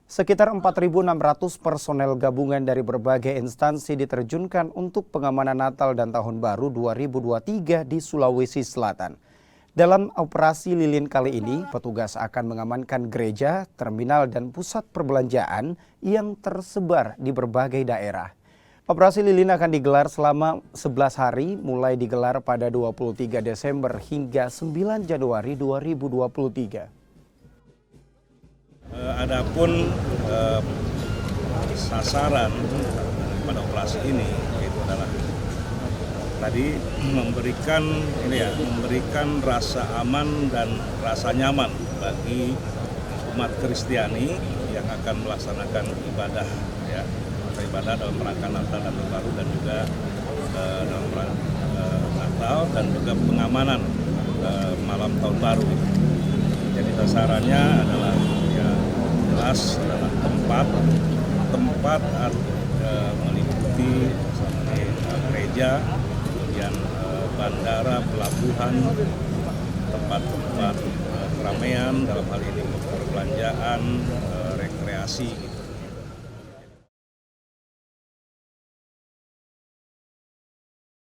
Sekitar 4.600 personel gabungan dari berbagai instansi diterjunkan untuk pengamanan Natal dan Tahun Baru 2023 di Sulawesi Selatan. Dalam operasi lilin kali ini, petugas akan mengamankan gereja, terminal, dan pusat perbelanjaan yang tersebar di berbagai daerah. Operasi lilin akan digelar selama 11 hari, mulai digelar pada 23 Desember hingga 9 Januari 2023. Adapun sasaran pada operasi ini itu adalah tadi memberikan rasa aman dan rasa nyaman bagi umat Kristiani yang akan melaksanakan ibadah dalam rangka Natal dan Tahun Baru, dan juga dalam rangka Natal dan juga pengamanan malam Tahun Baru. Jadi sasarannya adalah jelas adalah tempat meliputi gereja, kemudian bandara, pelabuhan, tempat-tempat keramaian, dalam hal ini perbelanjaan, rekreasi.